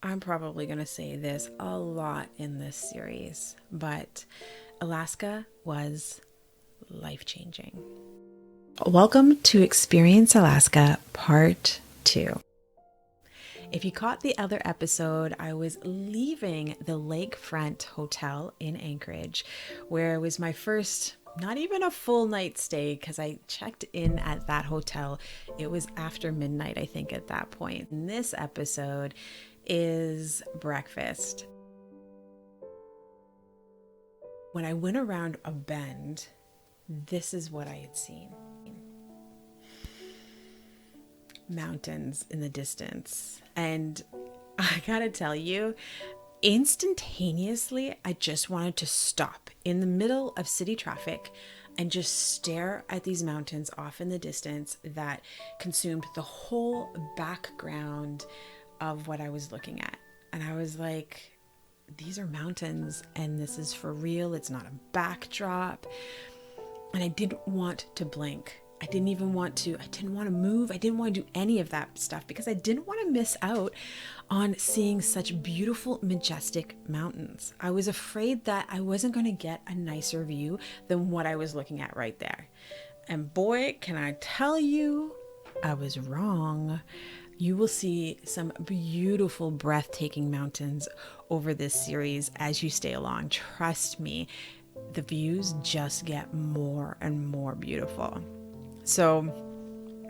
I'm probably going to say this a lot in this series, but Alaska was life-changing. Welcome to Experience Alaska Part 2. If you caught the other episode, I was leaving the Lakefront Hotel in Anchorage, where it was my first, not even a full night stay, because I checked in at that hotel. It was after midnight, I think, at that point. In this episode is breakfast. When I went around a bend, this is what I had seen. Mountains in the distance. And I gotta tell you, instantaneously, I just wanted to stop in the middle of city traffic and just stare at these mountains off in the distance that consumed the whole background of what I was looking at. And I was like, these are mountains and this is for real. It's not a backdrop. And I didn't want to blink. I didn't want to move. I didn't want to do any of that stuff because I didn't want to miss out on seeing such beautiful, majestic mountains. I was afraid that I wasn't going to get a nicer view than what I was looking at right there. And boy, can I tell you, I was wrong. You will see some beautiful, breathtaking mountains over this series as you stay along. Trust me, the views just get more and more beautiful. So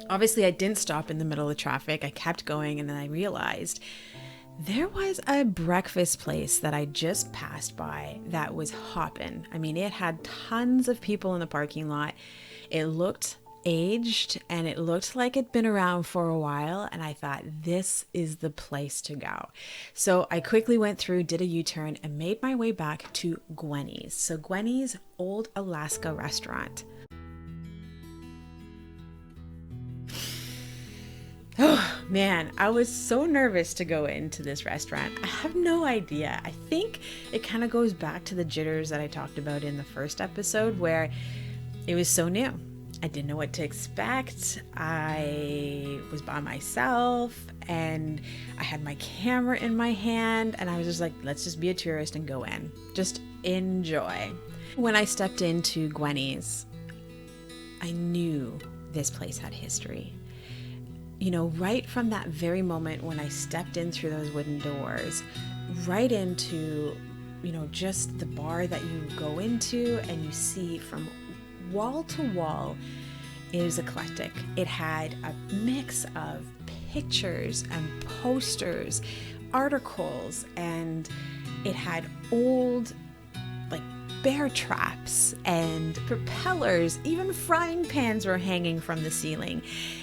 obviously I didn't stop in the middle of traffic. I kept going, and then I realized there was a breakfast place that I just passed by that was hopping. I mean, it had tons of people in the parking lot. It looked aged and it looked like it'd been around for a while, and I thought this is the place to go. So I quickly went through, did a U-turn, and made my way back to Gwennie's. So Gwennie's Old Alaska Restaurant. Oh man, I was so nervous to go into this restaurant. I have no idea. I think it kind of goes back to the jitters that I talked about in the first episode, where it was so new. I didn't know what to expect. I was by myself and I had my camera in my hand, and I was just like, let's just be a tourist and go in. Just enjoy. When I stepped into Gwennie's, I knew this place had history. You know, right from that very moment when I stepped in through those wooden doors, right into, you know, just the bar that you go into and you see from wall to wall, it was eclectic. It had a mix of pictures and posters, articles, and it had old, like, bear traps and propellers. Even frying pans were hanging from the ceiling.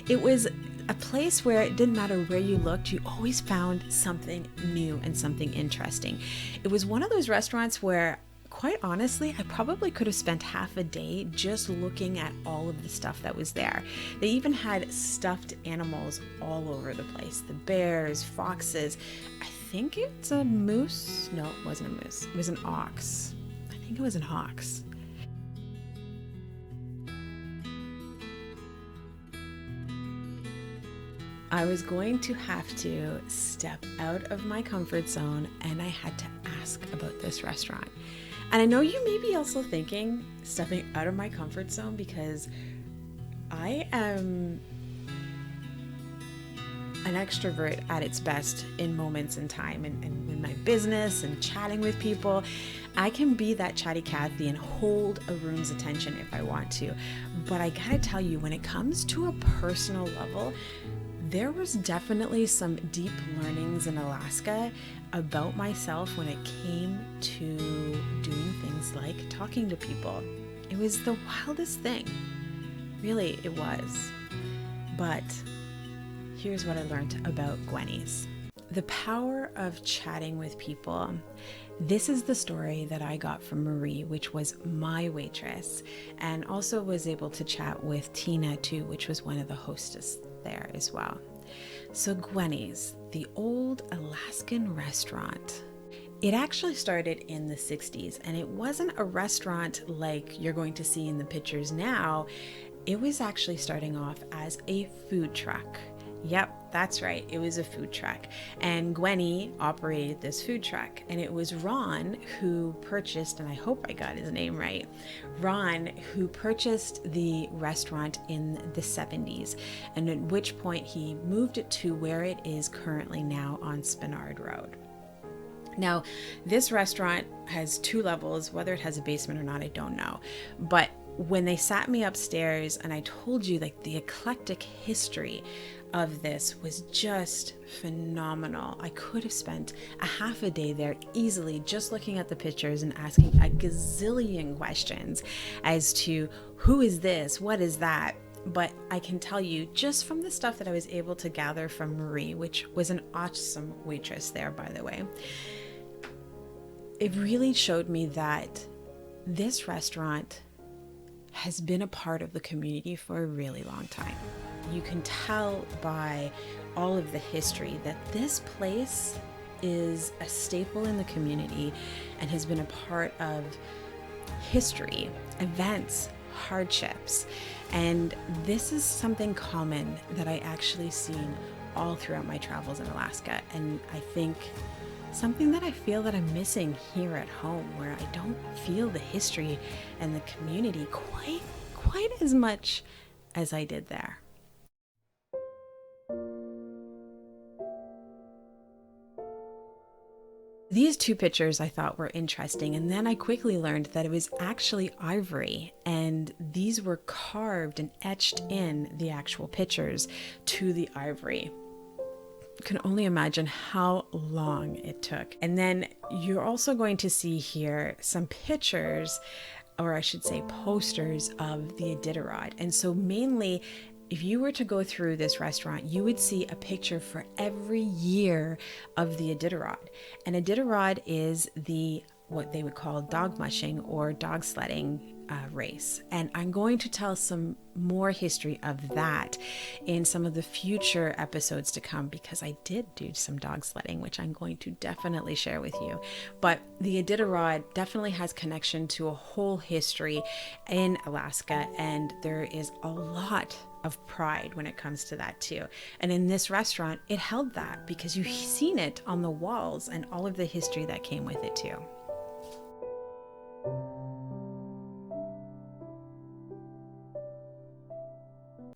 It was a place where it didn't matter where you looked, you always found something new and something interesting. It was one of those restaurants where, quite honestly, I probably could have spent half a day just looking at all of the stuff that was there. They even had stuffed animals all over the place. The bears, foxes. I think it's a moose. No, it wasn't a moose. It was an ox. I think it was an ox. I was going to have to step out of my comfort zone, and I had to ask about this restaurant. And I know you may be also thinking, stepping out of my comfort zone, because I am an extrovert at its best in moments in time, and in my business and chatting with people. I can be that chatty Cathy and hold a room's attention if I want to. But I gotta tell you, when it comes to a personal level, there was definitely some deep learnings in Alaska about myself when it came to doing things like talking to people. It was the wildest thing. Really, it was. But here's what I learned about Gwennie's. The power of chatting with people. This is the story that I got from Marie, which was my waitress, and also was able to chat with Tina too, which was one of the hostess there as well. So Gwennie's, the Old Alaskan Restaurant. It actually started in the 60s, and it wasn't a restaurant like you're going to see in the pictures now. It was actually starting off as a food truck. Yep, That's right, it was a food truck. And Gwennie operated this food truck. And it was Ron who purchased, and I hope I got his name right, Ron who purchased the restaurant in the 70s. And at which point he moved it to where it is currently now on Spenard Rd. Now, this restaurant has 2 levels. Whether it has a basement or not, I don't know. But when they sat me upstairs and I told you like the eclectic history of this was just phenomenal. I could have spent a half a day there easily just looking at the pictures and asking a gazillion questions as to who is this, what is that. But I can tell you just from the stuff that I was able to gather from Marie, which was an awesome waitress there, by the way, it really showed me that this restaurant has been a part of the community for a really long time. You can tell by all of the history that this place is a staple in the community and has been a part of history, events, hardships. And this is something common that I actually seen all throughout my travels in Alaska. And I think something that I feel that I'm missing here at home, where I don't feel the history and the community quite as much as I did there. These 2 pictures I thought were interesting, and then I quickly learned that it was actually ivory, and these were carved and etched in the actual pictures to the ivory. Can only imagine how long it took. And then you're also going to see here some pictures, or I should say posters, of the Iditarod. And so mainly, if you were to go through this restaurant, you would see a picture for every year of the Iditarod. And Iditarod is what they would call dog mushing or dog sledding race. And I'm going to tell some more history of that in some of the future episodes to come, because I did do some dog sledding, which I'm going to definitely share with you. But the Iditarod definitely has connection to a whole history in Alaska, and there is a lot of pride when it comes to that too. And in this restaurant, it held that because you've seen it on the walls and all of the history that came with it too.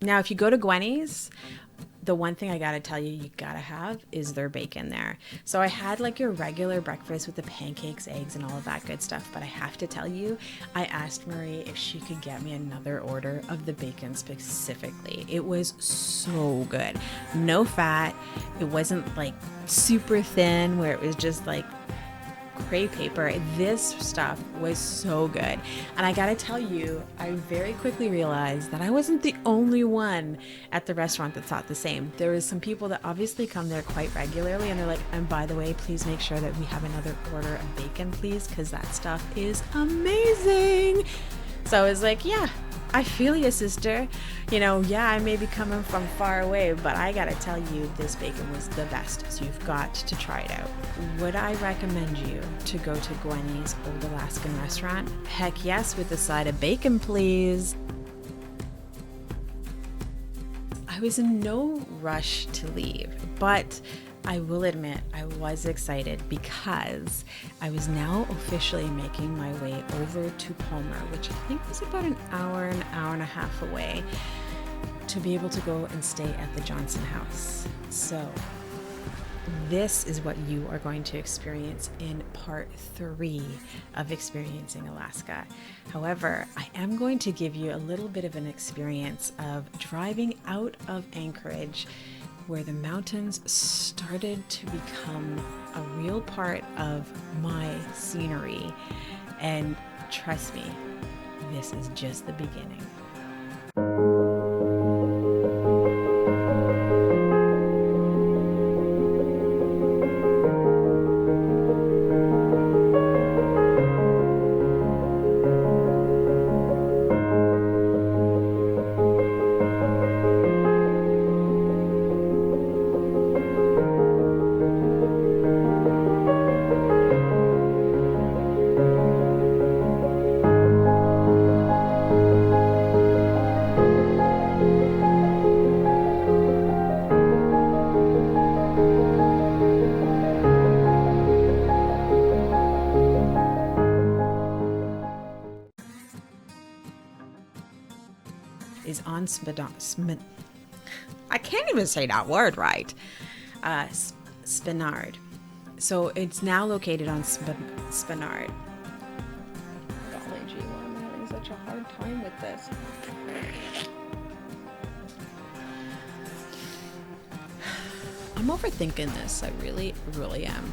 Now, if you go to Gwennie's, the one thing I gotta tell you, you gotta have is their bacon there. So I had like your regular breakfast with the pancakes, eggs, and all of that good stuff. But I have to tell you, I asked Marie if she could get me another order of the bacon specifically. It was so good. No fat. It wasn't like super thin where it was just like crepe paper. This stuff was so good. And I gotta tell you, I very quickly realized that I wasn't the only one at the restaurant that thought the same. There was some people that obviously come there quite regularly, and they're like, and by the way, please make sure that we have another order of bacon, please, because that stuff is amazing. So I was like, yeah, I feel you, sister. You know, yeah, I may be coming from far away, but I gotta tell you, this bacon was the best. So you've got to try it out. Would I recommend you to go to Gwennie's Old Alaskan restaurant? Heck yes, with a side of bacon, please. I was in no rush to leave, but I will admit I was excited because I was now officially making my way over to Palmer, which I think was about an hour and a half away, to be able to go and stay at the Johnson House. So this is what you are going to experience in part 3 of Experiencing Alaska. However, I am going to give you a little bit of an experience of driving out of Anchorage, where the mountains started to become a real part of my scenery. And trust me, this is just the beginning. is on I can't even say that word right. Spenard. So it's now located on Spenard. Golly gee, why am I having such a hard time with this? I'm overthinking this. I really, really am.